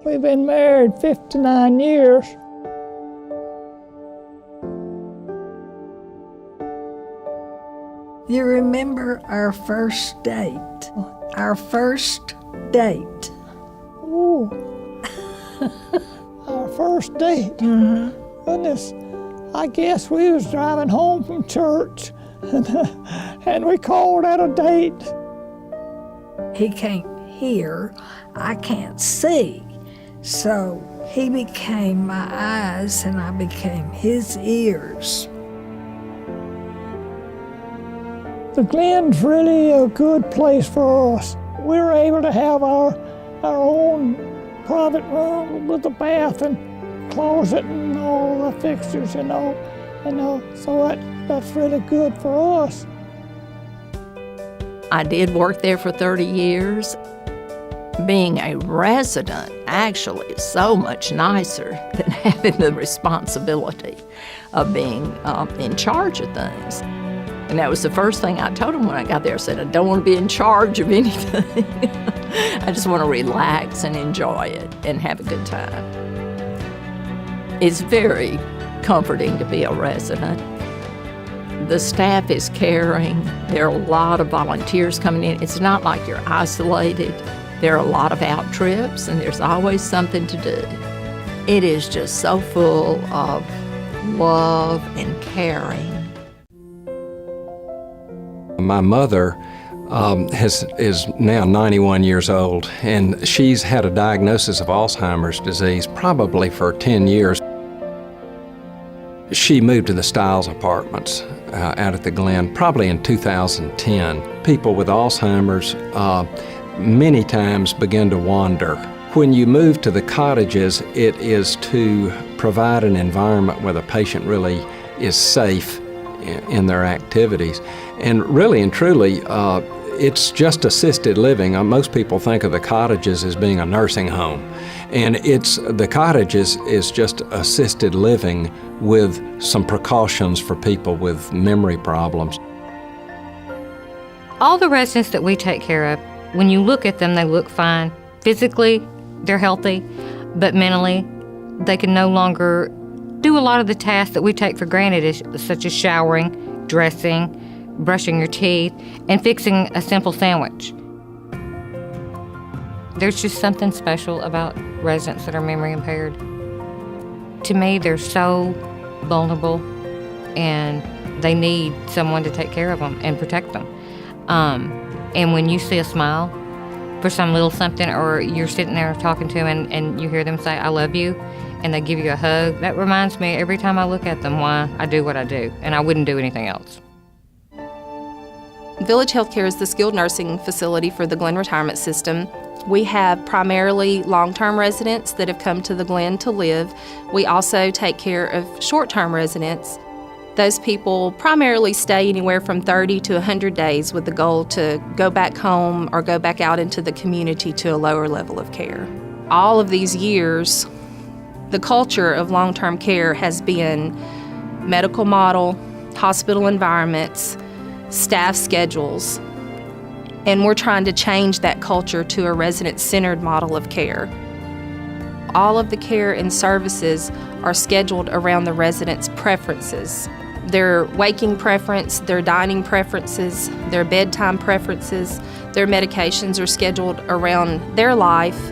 We've been married 59 years. You remember our first date? Our first date. Ooh. Our first date. Mm-hmm. Goodness, I guess we was driving home from church and we called that a date. He can't hear, I can't see. So he became my eyes and I became his ears. The Glen's really a good place for us. We were able to have our own private room with a bath and closet and all the fixtures, so that's really good for us. I did work there for 30 years. Being a resident actually is so much nicer than having the responsibility of being in charge of things. And that was the first thing I told him when I got there. I said, I don't want to be in charge of anything. I just want to relax and enjoy it and have a good time. It's very comforting to be a resident. The staff is caring. There are a lot of volunteers coming in. It's not like you're isolated. There are a lot of out trips, and there's always something to do. It is just so full of love and caring. My mother is now 91 years old, and she's had a diagnosis of Alzheimer's disease probably for 10 years. She moved to the Stiles Apartments out at the Glen probably in 2010. People with Alzheimer's many times begin to wander. When you move to the cottages, it is to provide an environment where the patient really is safe in their activities. And really and truly, it's just assisted living. Most people think of the cottages as being a nursing home. And the cottages is just assisted living with some precautions for people with memory problems. All the residents that we take care of, when you look at them, they look fine. Physically, they're healthy, but mentally, they can no longer do a lot of the tasks that we take for granted, such as showering, dressing, brushing your teeth, and fixing a simple sandwich. There's just something special about residents that are memory impaired. To me, they're so vulnerable, and they need someone to take care of them and protect them. And when you see a smile for some little something, or you're sitting there talking to them and you hear them say, I love you, and they give you a hug, that reminds me every time I look at them why I do what I do, and I wouldn't do anything else. Village Healthcare is the skilled nursing facility for the Glen Retirement System. We have primarily long-term residents that have come to the Glen to live. We also take care of short-term residents. Those people primarily stay anywhere from 30 to 100 days with the goal to go back home or go back out into the community to a lower level of care. All of these years, the culture of long-term care has been medical model, hospital environments, staff schedules, and we're trying to change that culture to a resident-centered model of care. All of the care and services are scheduled around the residents' preferences. Their waking preference, their dining preferences, their bedtime preferences, their medications are scheduled around their life.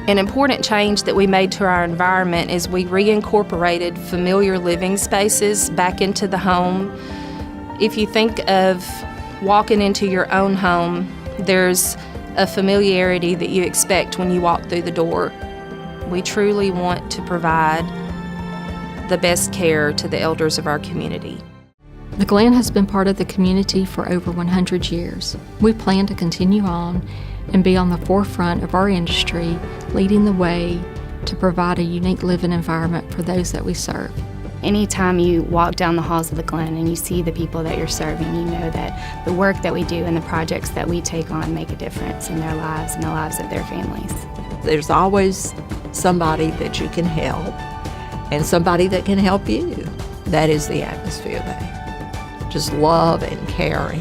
An important change that we made to our environment is we reincorporated familiar living spaces back into the home. If you think of walking into your own home, there's a familiarity that you expect when you walk through the door. We truly want to provide the best care to the elders of our community. The Glen has been part of the community for over 100 years. We plan to continue on and be on the forefront of our industry, leading the way to provide a unique living environment for those that we serve. Anytime you walk down the halls of the Glen and you see the people that you're serving, you know that the work that we do and the projects that we take on make a difference in their lives and the lives of their families. There's always somebody that you can help and somebody that can help you. That is the atmosphere there. Just love and caring